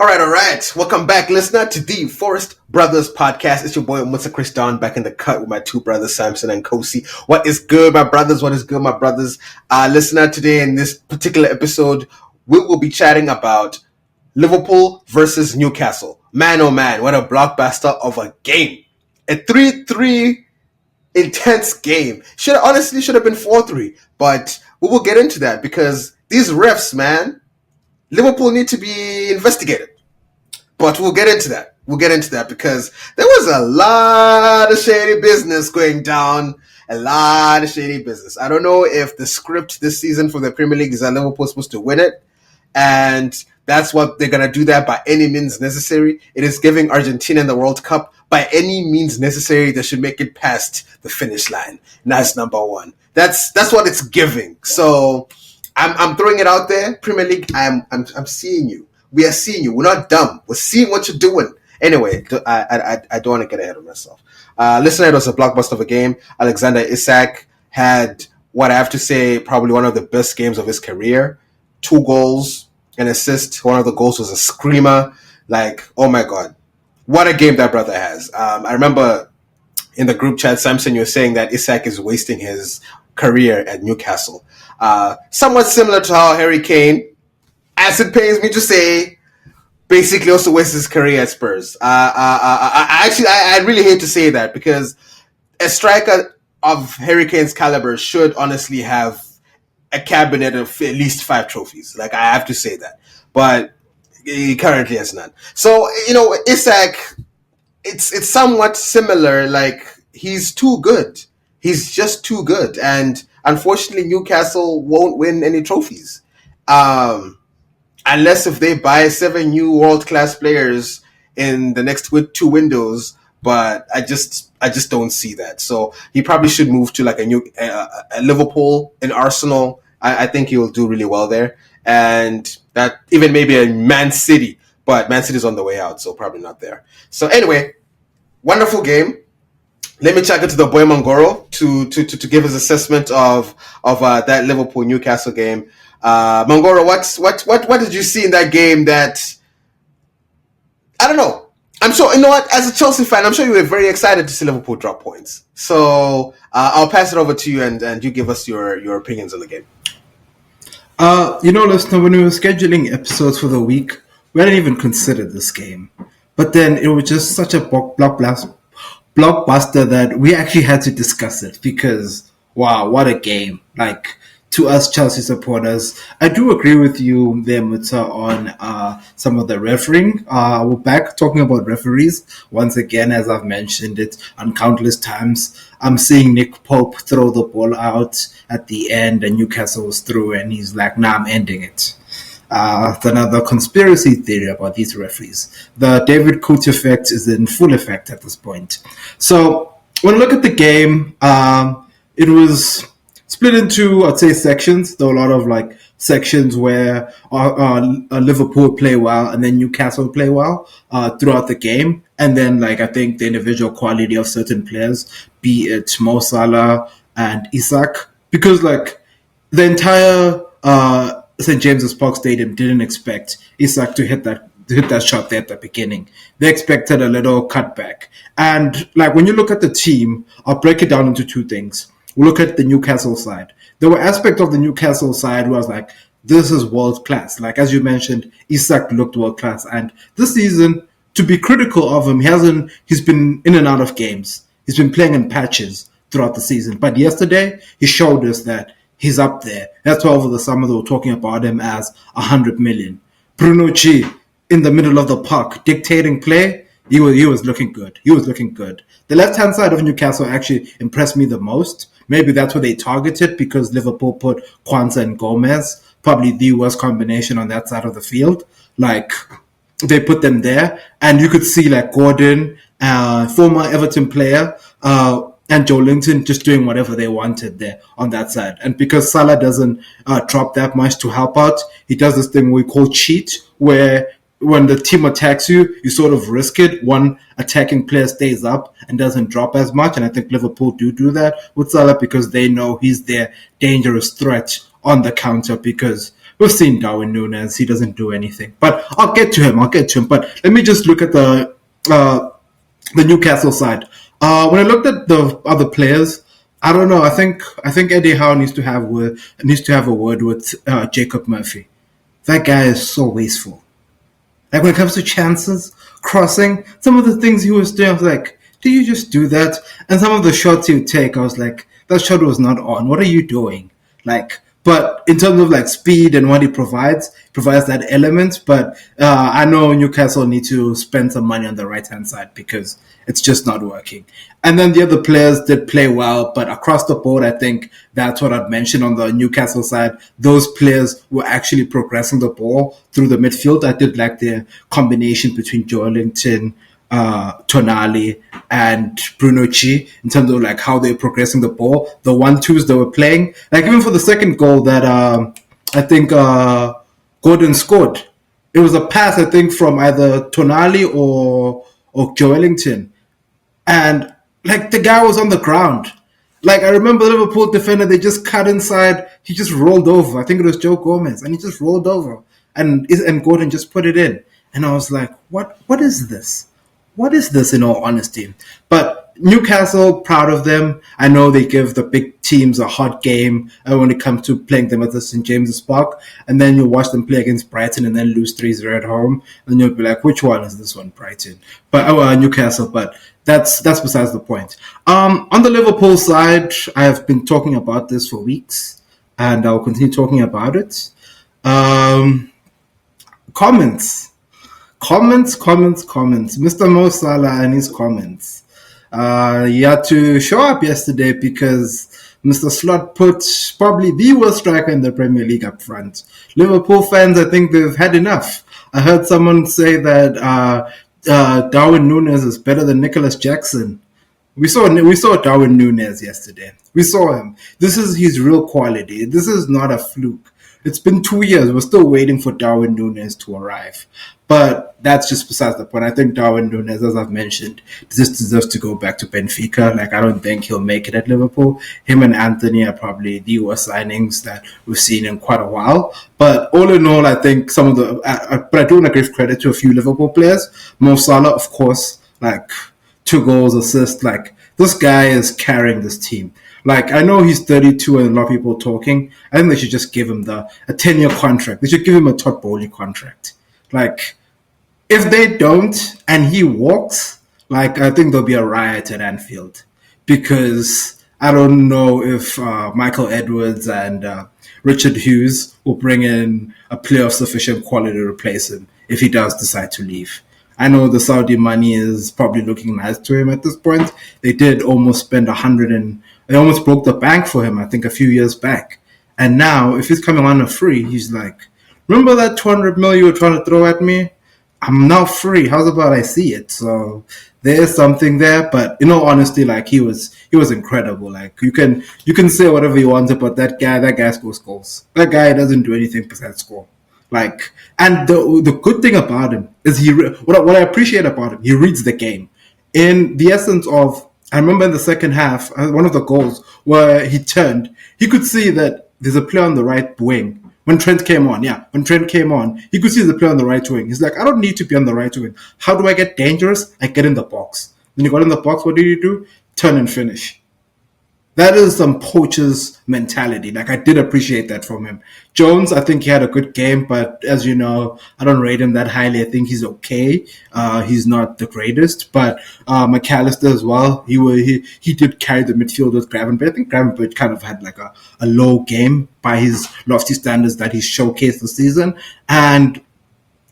All right. Welcome back, listener, to the Forest Brothers podcast. It's your boy, Mr. Chris Don, back in the cut with my two brothers, Samson and Kosi. What is good, my brothers? What is good, my brothers? Listener, today in this particular episode, we will be chatting about Liverpool versus Newcastle. Man, oh man, what a blockbuster of a game. A 3-3 intense game. Should have been 4-3, but we will get into that because these refs, man, Liverpool need to be investigated. But we'll get into that. Because there was a lot of shady business going down. I don't know if the script this season for the Premier League is that Liverpool supposed to win it. And that's what they're going to do that by any means necessary. It is giving Argentina in the World Cup by any means necessary. They should make it past the finish line. And that's number one. That's what it's giving. So I'm throwing it out there. Premier League, I'm seeing you. We are seeing you. We're not dumb. We're seeing what you're doing. Anyway, I don't want to get ahead of myself. Listener, it was a blockbuster of a game. Alexander Isak had what I have to say probably one of the best games of his career. 2 goals, an assist. One of the goals was a screamer. Like, oh my God. What a game that brother has. I remember in the group chat, Samson, you were saying that Isak is wasting his career at Newcastle. Somewhat similar to how Harry Kane, as it pains me to say, basically also wastes his career at Spurs. I really hate to say that because a striker of Harry Kane's caliber should honestly have a cabinet of at least 5 trophies. Like, I have to say that. But he currently has none. So, Isak, it's somewhat similar. Like, he's too good. He's just too good. And unfortunately, Newcastle won't win any trophies. Unless if they buy 7 new world-class players in the next 2 windows, but I just don't see that. So he probably should move to like a Liverpool, an Arsenal. I think he will do really well there, and that even maybe a Man City, but Man City's on the way out, so probably not there. So anyway, wonderful game. Let me check it to the boy Mangoro to give his assessment of that Liverpool Newcastle game. Mangoro, what did you see in that game that I don't know? I'm sure, as a Chelsea fan, I'm sure you were very excited to see Liverpool drop points. So I'll pass it over to you and you give us your opinions on the game. Listener, when we were scheduling episodes for the week, we hadn't even considered this game. But then it was just such a blockbuster that we actually had to discuss it because, wow, what a game. Like, to us Chelsea supporters, I do agree with you there, Mutta, on some of the refereeing. We're back talking about referees. Once again, as I've mentioned it on countless times, I'm seeing Nick Pope throw the ball out at the end and Newcastle was through and he's like, nah, I'm ending it. It's another conspiracy theory about these referees. The David Coote effect is in full effect at this point. So when I look at the game, it was split into, I'd say, sections. There were a lot of like sections where Liverpool play well and then Newcastle play well throughout the game. And then, like, I think the individual quality of certain players, be it Mo Salah and Isak, because like the entire St. James's Park Stadium didn't expect Isak to hit that shot there at the beginning. They expected a little cutback. And like when you look at the team, I'll break it down into 2 things. We'll look at the Newcastle side. There were aspects of the Newcastle side where I was like, this is world class. Like, as you mentioned, Isak looked world class. And this season, to be critical of him, he's been in and out of games. He's been playing in patches throughout the season. But yesterday, he showed us that he's up there. That's why over the summer they were talking about him as 100 million. Bruno G, in the middle of the park, dictating play, he was looking good. The left-hand side of Newcastle actually impressed me the most. Maybe that's where they targeted because Liverpool put Kwanzaa and Gomez, probably the worst combination on that side of the field. Like, they put them there, and you could see like Gordon, former Everton player, and Joe Linton just doing whatever they wanted there on that side. And because Salah doesn't drop that much to help out, he does this thing we call cheat, where when the team attacks you, you sort of risk it. One attacking player stays up and doesn't drop as much. And I think Liverpool do that with Salah because they know he's their dangerous threat on the counter because we've seen Darwin Núñez. He doesn't do anything. But I'll get to him. But let me just look at the Newcastle side. When I looked at the other players, I don't know. I think Eddie Howe needs to have a word with Jacob Murphy. That guy is so wasteful. Like when it comes to chances, crossing, some of the things he was doing, I was like, do you just do that? And some of the shots he would take, I was like, that shot was not on. What are you doing? Like, but in terms of like speed and what he provides that element. But I know Newcastle need to spend some money on the right hand side because it's just not working. And then the other players did play well, but across the board, I think that's what I'd mentioned on the Newcastle side. Those players were actually progressing the ball through the midfield. I did like the combination between Joelinton, Tonali and Bruno Chi in terms of like how they're progressing the ball, the 1-2s they were playing. Like even for the second goal that I think Gordon scored, it was a pass I think from either Tonali or Joelinton, and like the guy was on the ground. Like I remember the Liverpool defender, they just cut inside. He just rolled over. I think it was Joe Gomez, and he just rolled over, and Gordon just put it in. And I was like, what is this? What is this in all honesty? But Newcastle, proud of them. I know they give the big teams a hot game when it comes to playing them at the St. James's Park. And then you watch them play against Brighton and then lose 3-0 at home. And you'll be like, which one is this one, Brighton? But Newcastle, but that's besides the point. On the Liverpool side, I have been talking about this for weeks, and I'll continue talking about it. Comments. Mr. Mo Salah and his comments. He had to show up yesterday because Mr. Slot put probably the worst striker in the Premier League up front. Liverpool fans, I think they've had enough. I heard someone say that Darwin Núñez is better than Nicholas Jackson. We saw Darwin Núñez yesterday. We saw him. This is his real quality. This is not a fluke. It's been 2 years. We're still waiting for Darwin Núñez to arrive. But that's just besides the point. I think Darwin Núñez, as I've mentioned, just deserves to go back to Benfica. Like, I don't think he'll make it at Liverpool. Him and Anthony are probably the worst signings that we've seen in quite a while. But all in all, I think some of the... but I do want to give credit to a few Liverpool players. Mo Salah, of course, like 2 goals, assists. Like, this guy is carrying this team. Like, I know he's 32 and a lot of people are talking. I think they should just give him a 10-year contract. They should give him a Todd Bowley contract. Like, if they don't and he walks, like, I think there'll be a riot at Anfield. Because I don't know if Michael Edwards and Richard Hughes will bring in a player of sufficient quality to replace him if he does decide to leave. I know the Saudi money is probably looking nice to him at this point. They did almost spend they almost broke the bank for him, I think, a few years back. And now, if he's coming on a free, he's like, remember that 200 million you were trying to throw at me? I'm now free. How's about I see it? So there's something there. But in all honesty, like, he was incredible. Like, you can say whatever you want about that guy scores goals. That guy doesn't do anything besides score. Like, and the good thing about him is what I appreciate about him, he reads the game. In the essence of, I remember in the second half, one of the goals where he turned, he could see that there's a player on the right wing. When Trent came on, he could see the player on the right wing. He's like, I don't need to be on the right wing. How do I get dangerous? I get in the box. When you got in the box, what do? Turn and finish. That is some poacher's mentality. Like, I did appreciate that from him. Jones, I think he had a good game, but as you know, I don't rate him that highly. I think he's okay. He's not the greatest, but McAllister as well. He did carry the midfield with Gravenberch. I think Gravenberch kind of had like a low game by his lofty standards that he showcased this season. And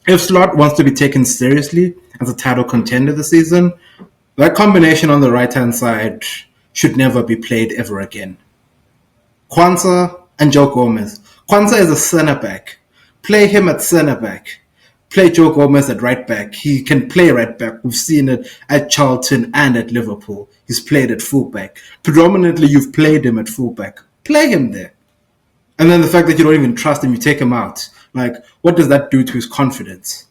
if Slot wants to be taken seriously as a title contender this season, that combination on the right-hand side should never be played ever again. Kwanzaa and Joe Gomez. Kwanzaa is a centre-back. Play him at centre-back. Play Joe Gomez at right-back. He can play right-back. We've seen it at Charlton and at Liverpool. He's played at full-back. Predominantly, you've played him at full-back. Play him there. And then the fact that you don't even trust him, you take him out. Like, what does that do to his confidence?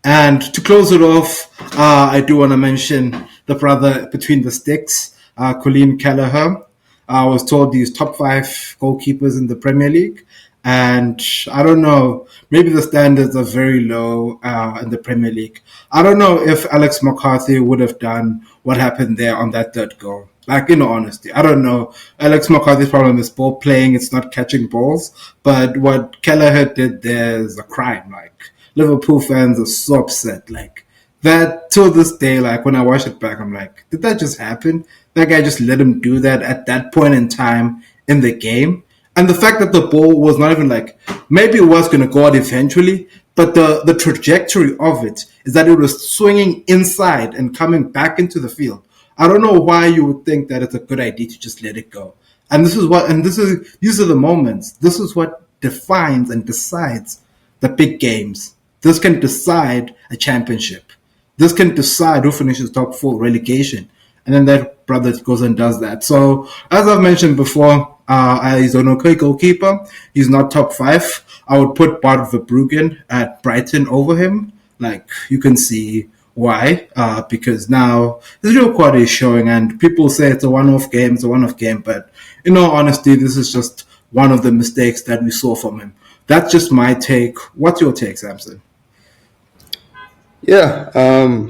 And to close it off, I do want to mention the brother between the sticks, Colleen Kelleher. I was told he's top 5 goalkeepers in the Premier League. And I don't know, maybe the standards are very low in the Premier League. I don't know if Alex McCarthy would have done what happened there on that third goal. Like, in all honesty, I don't know. Alex McCarthy's problem is ball playing, it's not catching balls. But what Kelleher did there is a crime. Like, Liverpool fans are so upset. Like, that till this day, like when I watch it back, I'm like, did that just happen? That guy just let him do that at that point in time in the game. And the fact that the ball was not even like, maybe it was going to go out eventually, but the trajectory of it is that it was swinging inside and coming back into the field. I don't know why you would think that it's a good idea to just let it go. And these are the moments. This is what defines and decides the big games. This can decide a championship. This can decide who finishes top four relegation. And then that brother goes and does that. So, as I've mentioned before, he's an okay goalkeeper. He's not top five. I would put Bart Verbruggen at Brighton over him. Like, you can see why. Because now his real quality is showing, and people say it's a one-off game, but in all honesty, this is just one of the mistakes that we saw from him. That's just my take. What's your take, Samson? Yeah,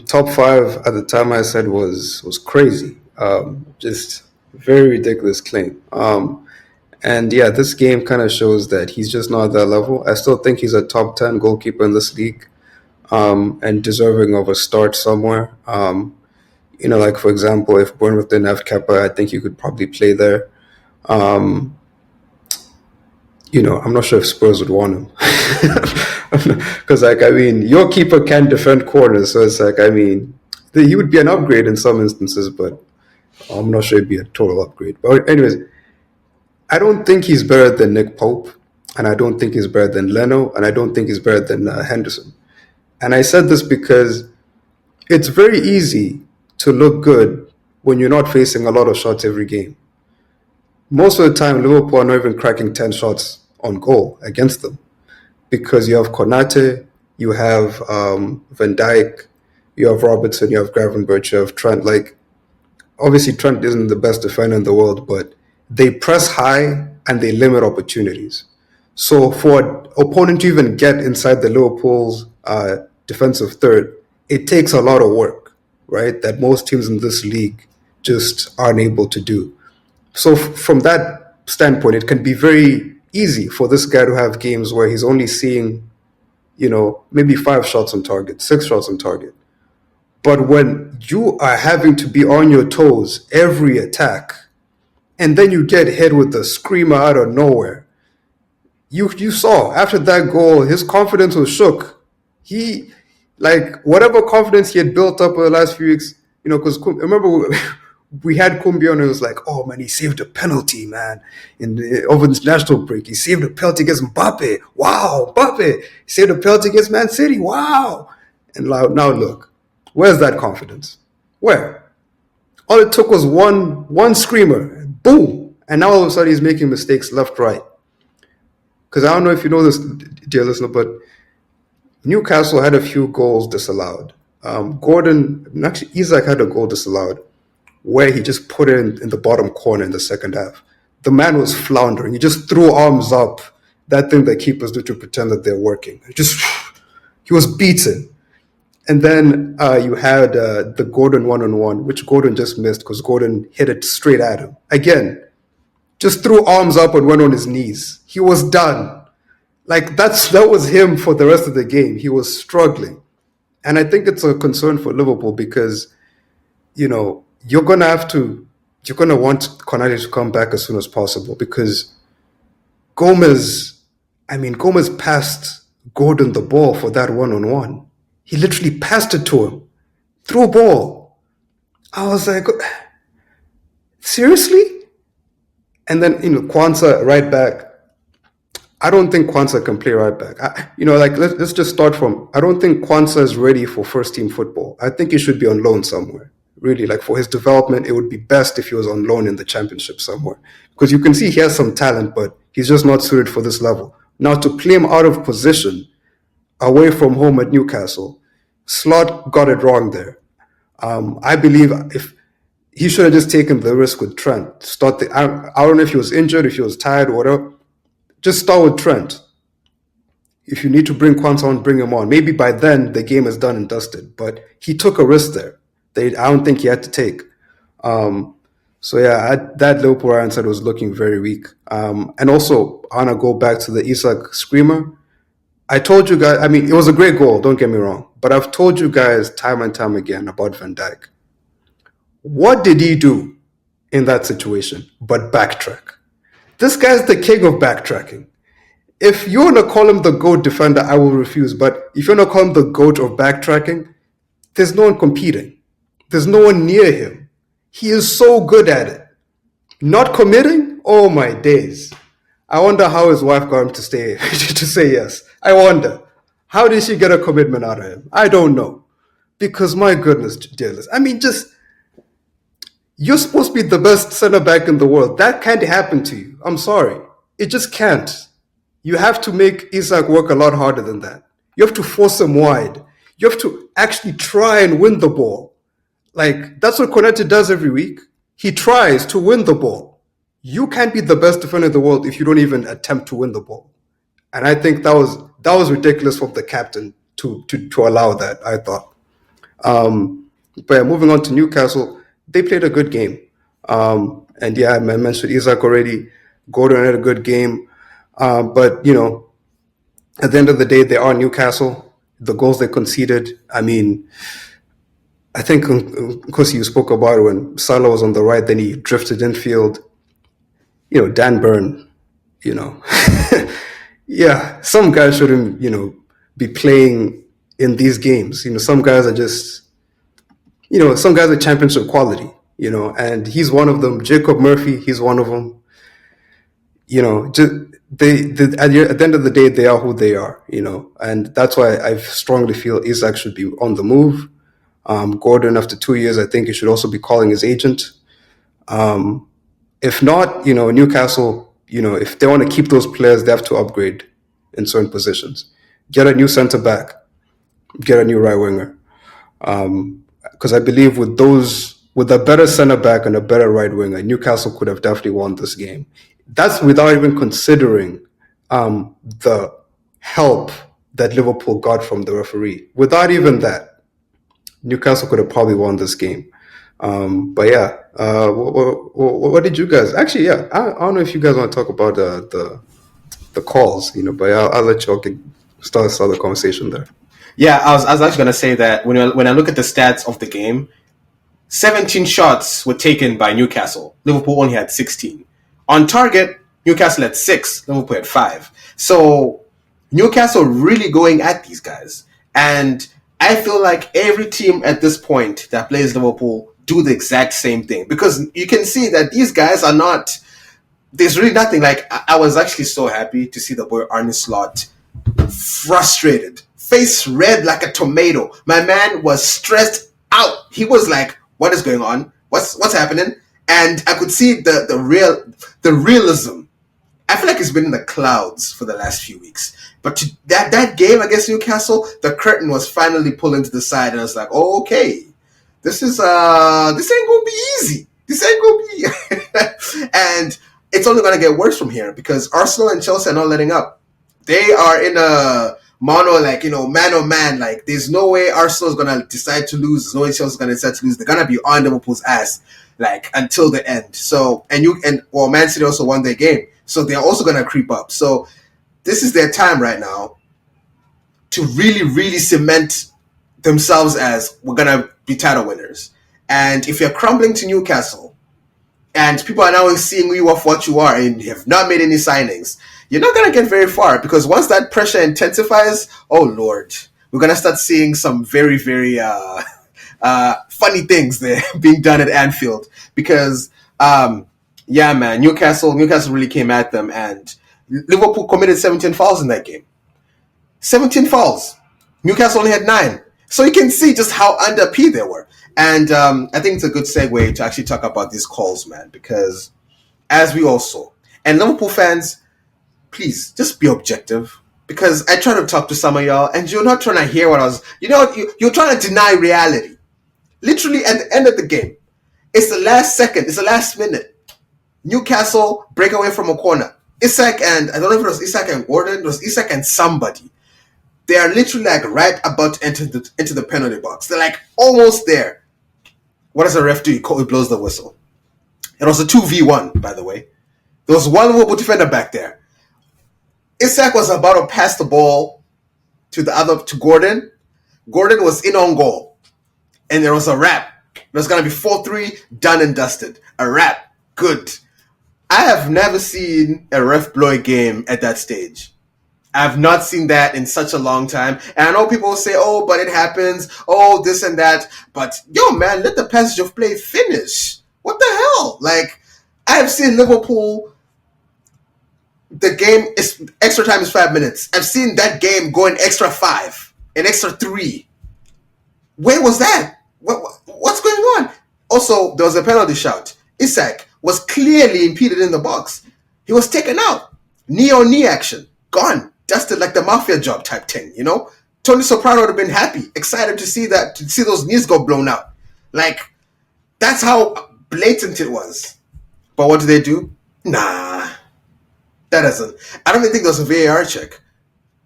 top five at the time I said was crazy. Just very ridiculous claim. And yeah, this game kind of shows that he's just not at that level. I still think he's a top 10 goalkeeper in this league, and deserving of a start somewhere. Like for example, if Bournemouth didn't have Kepa, I think you could probably play there. Um, I'm not sure if Spurs would want him. Because, your keeper can defend corners, so it's like, he would be an upgrade in some instances, but I'm not sure it'd be a total upgrade. But anyways, I don't think he's better than Nick Pope, and I don't think he's better than Leno, and I don't think he's better than Henderson. And I said this because it's very easy to look good when you're not facing a lot of shots every game. Most of the time, Liverpool are not even cracking 10 shots on goal against them, because you have Konate, you have Van Dijk, you have Robertson, you have Gravenberch, you have Trent. Like, obviously Trent isn't the best defender in the world, but they press high and they limit opportunities. So for an opponent to even get inside the Liverpool's defensive third, it takes a lot of work, right? That most teams in this league just aren't able to do. So from that standpoint, it can be very easy for this guy to have games where he's only seeing, maybe 5 shots on target, 6 shots on target. But when you are having to be on your toes every attack, and then you get hit with a screamer out of nowhere, you saw after that goal, his confidence was shook. He, like, whatever confidence he had built up over the last few weeks, because remember we had Kumbia and it was like, oh man, he saved a penalty, man. Over this national break, he saved a penalty against Mbappe. Wow, Mbappe. He saved a penalty against Man City. Wow. And now look, where's that confidence? Where? All it took was one screamer, boom, and now all of a sudden he's making mistakes left, right. Because I don't know if you know this, dear listener, but Newcastle had a few goals disallowed. Isak had a goal disallowed where he just put it in the bottom corner in the second half. The man was floundering. He just threw arms up, that thing that keepers do to pretend that they're working. He was beaten. And then you had the Gordon one-on-one, which Gordon just missed because Gordon hit it straight at him. Again, just threw arms up and went on his knees. He was done. Like, that was him for the rest of the game. He was struggling. And I think it's a concern for Liverpool because, you're going to want Konate to come back as soon as possible because Gomez passed Gordon the ball for that one-on-one. He literally passed it to him. Threw a ball. I was like, seriously? And then, Kwanzaa right back. I don't think Kwanzaa can play right back. Let's just start from, I don't think Kwanzaa is ready for first team football. I think he should be on loan somewhere. Really, like for his development, it would be best if he was on loan in the championship somewhere. Because you can see he has some talent, but he's just not suited for this level. Now, to play him out of position, away from home at Newcastle, Slot got it wrong there. I believe if he should have just taken the risk with Trent. I don't know if he was injured, if he was tired, or whatever. just start with Trent. If you need to bring Kwanzaa on, bring him on. Maybe by then the game is done and dusted. But he took a risk there. I don't think he had to take. So yeah, that Liverpool Iron side was looking very weak. And also, I want to go back to the Isak screamer. I told you guys, I mean, it was a great goal, don't get me wrong. But I've told you guys time and time again about Van Dijk. What did he do in that situation but backtrack? This guy's the king of backtracking. If you want to call him the GOAT defender, I will refuse. But if you want to call him the GOAT of backtracking, there's no one competing. There's no one near him. He is so good at it. Not committing? Oh my days. I wonder how his wife got him to say yes. I wonder. How did she get a commitment out of him? I don't know. Because my goodness, dearest. I mean, you're supposed to be the best center back in the world. That can't happen to you. I'm sorry. It just can't. You have to make Isak work a lot harder than that. You have to force him wide. You have to actually try and win the ball. Like, that's what Konate does every week. He tries to win the ball. You can't be the best defender in the world if you don't even attempt to win the ball. And I think that was ridiculous from the captain to allow that, I thought. But yeah, moving on to Newcastle, they played a good game. And yeah, I mentioned Isak already. Gordon had a good game. But, you know, at the end of the day, they are Newcastle. The goals they conceded, I mean, I think, of course, you spoke about it when Salah was on the right, then he drifted infield. You know, Dan Burn, you know. Yeah, some guys shouldn't, you know, be playing in these games. You know, some guys are just, you know, some guys are championship quality, you know, and he's one of them. Jacob Murphy, he's one of them. You know, just at the end of the day, they are who they are, you know, and that's why I strongly feel Isak should be on the move. Gordon, after 2 years, I think he should also be calling his agent. If not, you know, Newcastle, you know, if they want to keep those players, they have to upgrade in certain positions. Get a new centre back, get a new right winger. Because I believe with a better centre back and a better right winger, Newcastle could have definitely won this game. That's without even considering the help that Liverpool got from the referee. Without even that, Newcastle could have probably won this game. But yeah, what did you guys? Actually, yeah, I don't know if you guys want to talk about the calls, you know. But I'll let you all start the conversation there. Yeah, I was actually gonna say that when I look at the stats of the game, 17 shots were taken by Newcastle. Liverpool only had 16. On target, Newcastle had 6. Liverpool had 5. So Newcastle really going at these guys, and I feel like every team at this point that plays Liverpool do the exact same thing, because you can see that these guys are not. There's really nothing. Like, I was actually so happy to see the boy Arne Slot frustrated, face red like a tomato. My man was stressed out. He was like, "What is going on? What's happening?" And I could see the realism. I feel like it's been in the clouds for the last few weeks. But that game against Newcastle, the curtain was finally pulling to the side, and I was like, "Oh, okay, this ain't gonna be easy. This ain't gonna be," and it's only gonna get worse from here because Arsenal and Chelsea are not letting up. They are in a mono, like, you know, man on man. Like, there's no way Arsenal's gonna decide to lose. There's no way Chelsea's gonna decide to lose. They're gonna be on Liverpool's ass, like, until the end. So, Man City also won their game, so they're also gonna creep up. So, this is their time right now to really, really cement themselves as, we're gonna be title winners. And if you're crumbling to Newcastle, and people are now seeing you off what you are, and you have not made any signings, you're not going to get very far, because once that pressure intensifies, oh Lord, we're going to start seeing some very, very funny things there being done at Anfield. Because, yeah, man, Newcastle really came at them, and Liverpool committed 17 fouls in that game. 17 fouls. Newcastle only had 9. So you can see just how under P they were. And I think it's a good segue to actually talk about these calls, man, because as we all saw, and Liverpool fans, please just be objective, because I try to talk to some of y'all and you're not trying to hear what I was, you're trying to deny reality. Literally at the end of the game, it's the last second, it's the last minute. Newcastle break away from a corner. Isak and I don't know if it was Isak and Gordon, it was Isak and somebody. They are literally like right about to enter into the penalty box. They're like almost there. What does the ref do? He blows the whistle. It was a 2v1, by the way. There was one Liverpool defender back there. Isak was about to pass the ball to Gordon. Gordon was in on goal. And there was a wrap. It was going to be 4-3, done and dusted. A wrap. Good. I have never seen a ref blow a game at that stage. I've not seen that in such a long time. And I know people will say, oh, but it happens. Oh, this and that. But, yo, man, let the passage of play finish. What the hell? Like, I have seen Liverpool, the game is extra time is 5 minutes. I've seen that game go an extra 5, an extra 3. Where was that? What's going on? Also, there was a penalty shout. Isak was clearly impeded in the box. He was taken out. Knee on knee action. Gone. Dusted like the mafia job type thing, you know? Tony Soprano would have been happy, excited to see those knees go blown out. Like, that's how blatant it was. But what do they do? Nah. That doesn't. I don't even think there was a VAR check.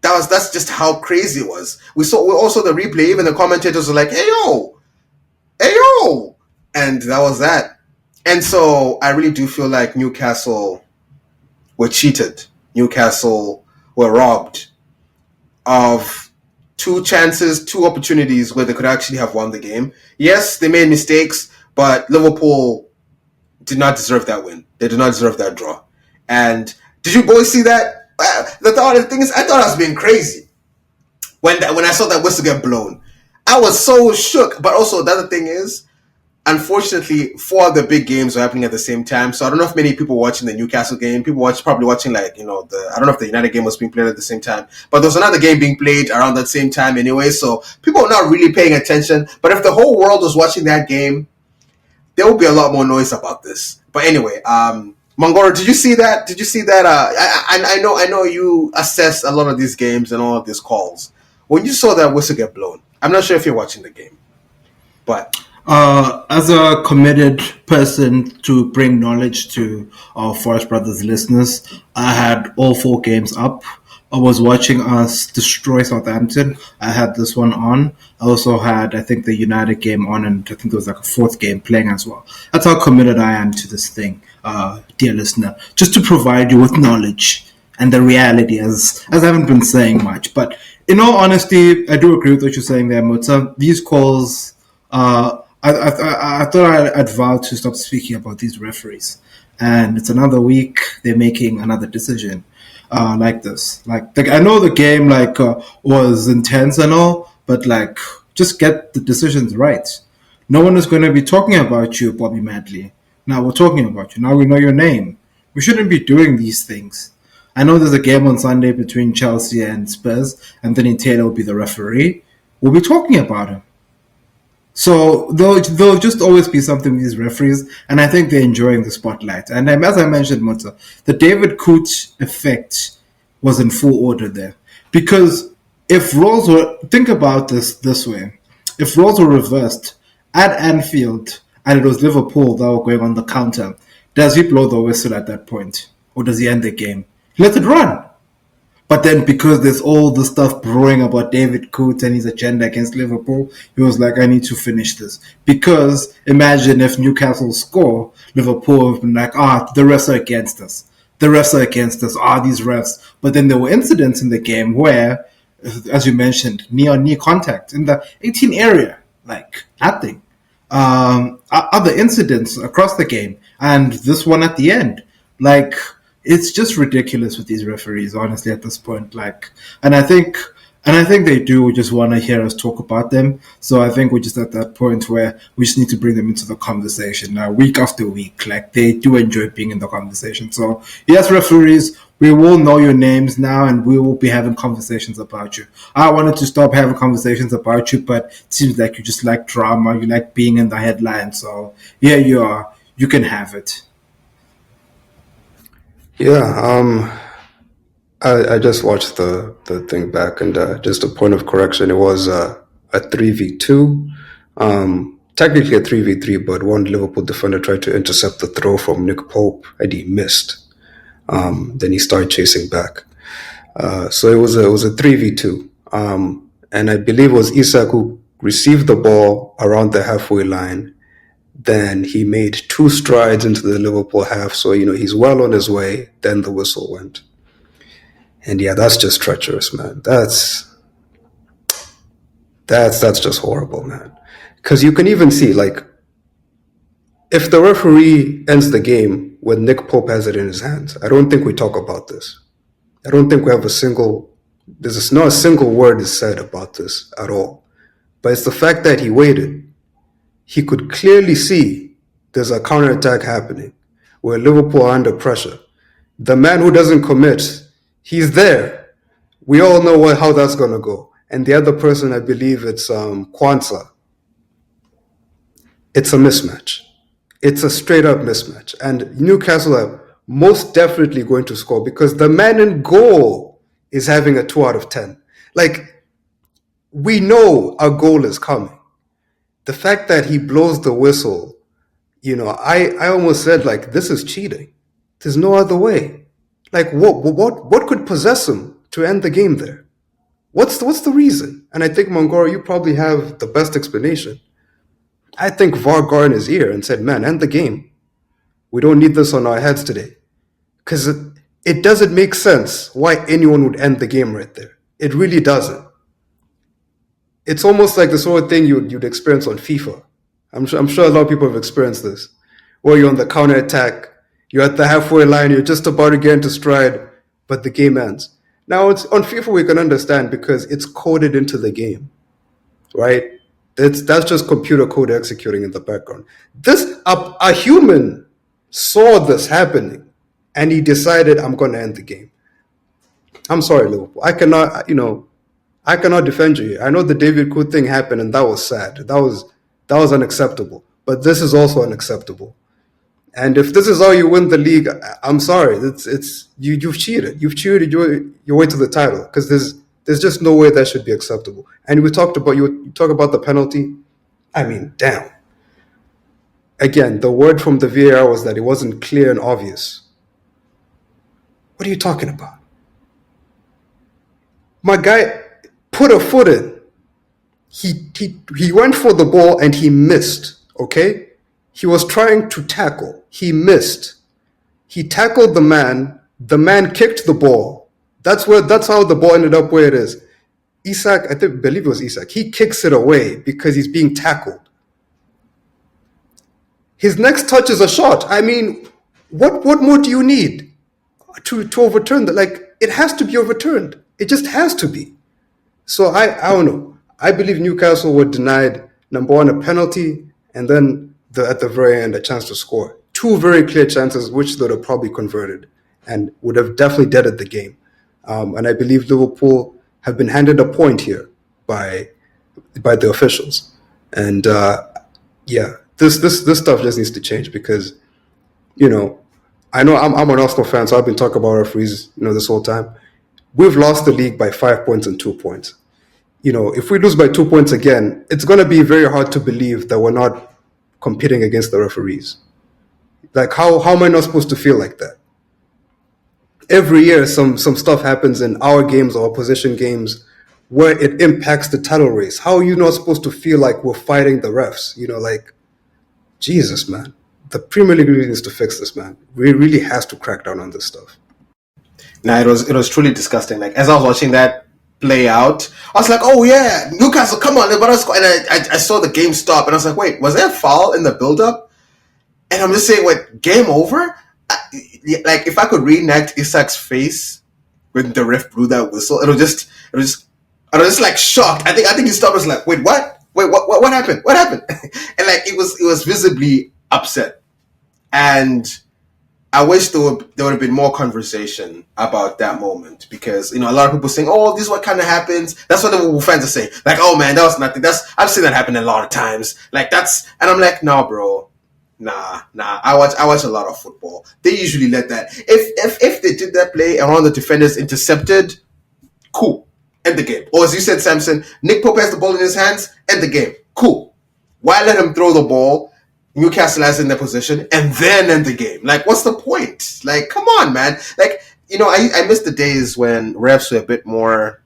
That's just how crazy it was. We also the replay, even the commentators were like, hey yo. And that was that. And so I really do feel like Newcastle were cheated. Newcastle were robbed of 2 chances, 2 opportunities where they could actually have won the game. Yes, they made mistakes, but Liverpool did not deserve that win. They did not deserve that draw. And did you boys see that? The thing is, I thought I was being crazy when I saw that whistle get blown. I was so shook. But also, the other thing is, unfortunately, 4 of the big games were happening at the same time. So I don't know if many people watching the Newcastle game, probably watching like, I don't know if the United game was being played at the same time, but there was another game being played around that same time anyway. So people are not really paying attention. But if the whole world was watching that game, there will be a lot more noise about this. But anyway, Mangoro, did you see that? I know you assess a lot of these games and all of these calls. When you saw that whistle get blown, I'm not sure if you're watching the game, but as a committed person to bring knowledge to our Forest Brothers listeners, I had all 4 games up. I was watching us destroy Southampton. I had this one on. I also had, I think, the United game on, and I think there was like a 4th game playing as well. That's how committed I am to this thing, dear listener. Just to provide you with knowledge and the reality, as I haven't been saying much. But in all honesty, I do agree with what you're saying there, Mutsa. These calls, I thought I'd vow to stop speaking about these referees. And it's another week, they're making another decision like this. Like I know the game was intense and all, but just get the decisions right. No one is going to be talking about you, Bobby Madley. Now we're talking about you. Now we know your name. We shouldn't be doing these things. I know there's a game on Sunday between Chelsea and Spurs. Anthony Taylor will be the referee. We'll be talking about him. So there'll just always be something with these referees, and I think they're enjoying the spotlight. And as I mentioned, Mutta, the David Cooch effect was in full order there. Because if roles were, think about this way, if roles were reversed at Anfield and it was Liverpool that were going on the counter, does he blow the whistle at that point? Or does he end the game? Let it run. But then because there's all the stuff brewing about David Coote and his agenda against Liverpool, he was like, I need to finish this. Because imagine if Newcastle score, Liverpool have been like, the refs are against us. The refs are against us. These refs. But then there were incidents in the game where, as you mentioned, knee-on-knee contact in the 18 area. Like, nothing. Other incidents across the game. And this one at the end. Like, it's just ridiculous with these referees, honestly, at this point. And I think they do just want to hear us talk about them. So I think we're just at that point where we just need to bring them into the conversation now, week after week. Like, they do enjoy being in the conversation. So yes, referees, we will know your names now, and we will be having conversations about you. I wanted to stop having conversations about you, but it seems like you just like drama. You like being in the headlines. So here you are. You can have it. Yeah, I just watched the thing back, and just a point of correction, it was a 3v2, technically a 3v3, but one Liverpool defender tried to intercept the throw from Nick Pope, and he missed. Then he started chasing back. So it was a 3v2. And I believe it was Isak who received the ball around the halfway line. Then he made 2 strides into the Liverpool half. So, he's well on his way. Then the whistle went. And yeah, that's just treacherous, man. That's just horrible, man. Because you can even see, like, if the referee ends the game when Nick Pope has it in his hands, I don't think we talk about this. I don't think we have there's not a single word is said about this at all. But it's the fact that he waited. He could clearly see there's a counterattack happening where Liverpool are under pressure. The man who doesn't commit, he's there. We all know how that's going to go. And the other person, I believe it's Kwanzaa. It's a mismatch. It's a straight up mismatch. And Newcastle are most definitely going to score because the man in goal is having a 2 out of 10. Like, we know a goal is coming. The fact that he blows the whistle, I almost said, like, this is cheating. There's no other way. Like, what could possess him to end the game there? What's the reason? And I think, Mongoro, you probably have the best explanation. I think VAR got in his ear and said, man, end the game. We don't need this on our heads today. Because it doesn't make sense why anyone would end the game right there. It really doesn't. It's almost like the sort of thing you'd experience on FIFA. I'm sure a lot of people have experienced this. Where you're on the counter attack, you're at the halfway line, you're just about to get into stride, but the game ends. Now, it's on FIFA we can understand because it's coded into the game, right? That's just computer code executing in the background. A human saw this happening, and he decided, I'm going to end the game. I'm sorry, Liverpool. I cannot defend you here. I know the David Cook thing happened, and that was sad. That was unacceptable. But this is also unacceptable. And if this is how you win the league, I'm sorry. You've cheated. You've cheated your way to the title because there's just no way that should be acceptable. And you talk about the penalty. I mean, damn. Again, the word from the VAR was that it wasn't clear and obvious. What are you talking about? My guy put a foot in. He went for the ball and he missed, okay? He was trying to tackle. He missed. He tackled the man. The man kicked the ball. That's how the ball ended up where it is. Isak, I believe it was Isak. He kicks it away because he's being tackled. His next touch is a shot. I mean, what more do you need to overturn that? Like, it has to be overturned. It just has to be. So I don't know. I believe Newcastle were denied, number one, a penalty, and then at the very end, a chance to score. 2 very clear chances, which they would have probably converted and would have definitely deaded the game. And I believe Liverpool have been handed a point here by the officials. And this stuff just needs to change because, I know I'm an Arsenal fan, so I've been talking about referees, this whole time. We've lost the league by 5 points and 2 points. If we lose by 2 points again, it's going to be very hard to believe that we're not competing against the referees. Like, how am I not supposed to feel like that? Every year, some stuff happens in our games or opposition games where it impacts the title race. How are you not supposed to feel like we're fighting the refs? Jesus, man. The Premier League really needs to fix this, man. We really has to crack down on this stuff. Nah, it was truly disgusting. Like, as I was watching that play out, I was like, oh yeah, Newcastle, come on, let us go. And I saw the game stop, and I was like, wait, was there a foul in the build-up? And I'm just saying, wait, game over? Like, if I could reenact Isak's face when the ref blew that whistle, I was just like shocked. I think he stopped. Was like, wait, what? Wait, what happened? What happened? And like, it was visibly upset. And I wish there would have been more conversation about that moment because, a lot of people saying, oh, this is what kind of happens. That's what the fans are saying. Like, oh man, that was nothing. I've seen that happen a lot of times. Like, and I'm like, no, bro. Nah. I watch a lot of football. They usually let that. If they did that play and one of the defenders intercepted, cool. End the game. Or as you said, Samson, Nick Pope has the ball in his hands, end the game. Cool. Why let him throw the ball Newcastle has in their position, and then end the game. Like, what's the point? Like, come on, man. Like, I miss the days when refs were a bit more,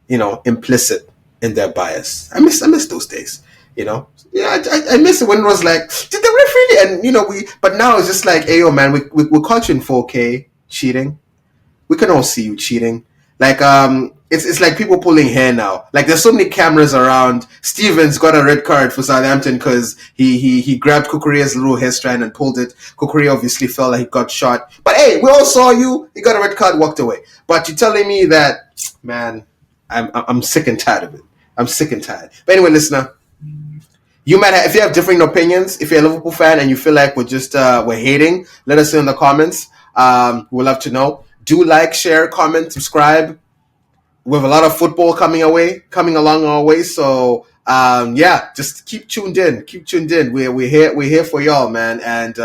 implicit in their bias. I miss those days. Yeah, I miss it when it was like, did the ref really? And but now it's just like, hey, yo, man, we caught you in 4K cheating. We can all see you cheating. Like, it's like people pulling hair now. Like, there's so many cameras around. Stevens got a red card for Southampton because he grabbed Kukureya's little hair strand and pulled it. Kukureya obviously felt like he got shot. But hey, we all saw you. He got a red card, walked away. But you're telling me that, man, I'm sick and tired of it. I'm sick and tired. But anyway, listener, if you have differing opinions, if you're a Liverpool fan and you feel like we're hating, let us know in the comments. We'd love to know. Do like, share, comment, subscribe. We have a lot of football coming along our way. So just keep tuned in. We're here for y'all, man, and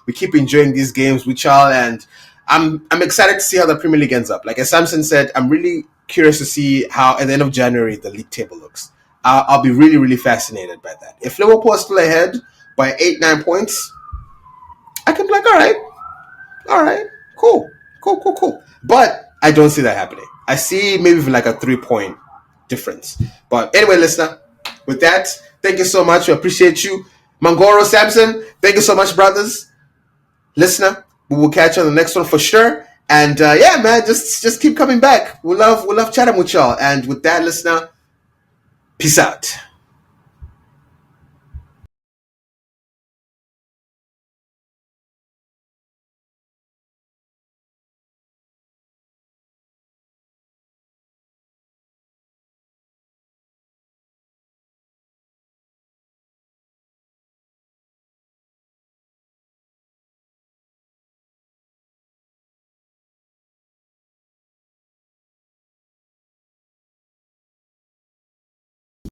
we keep enjoying these games with y'all. And I'm excited to see how the Premier League ends up. Like as Samson said, I'm really curious to see how at the end of January the league table looks. I'll be really, really fascinated by that. If Liverpool is still ahead by 8-9 points, I can be like, all right, cool. But I don't see that happening. I see maybe like a 3-point difference. But anyway, listener, with that, thank you so much. We appreciate you. Mangoro, Samson, thank you so much, brothers. Listener, we will catch you on the next one for sure. And man, just keep coming back. We love chatting with y'all. And with that, listener, peace out.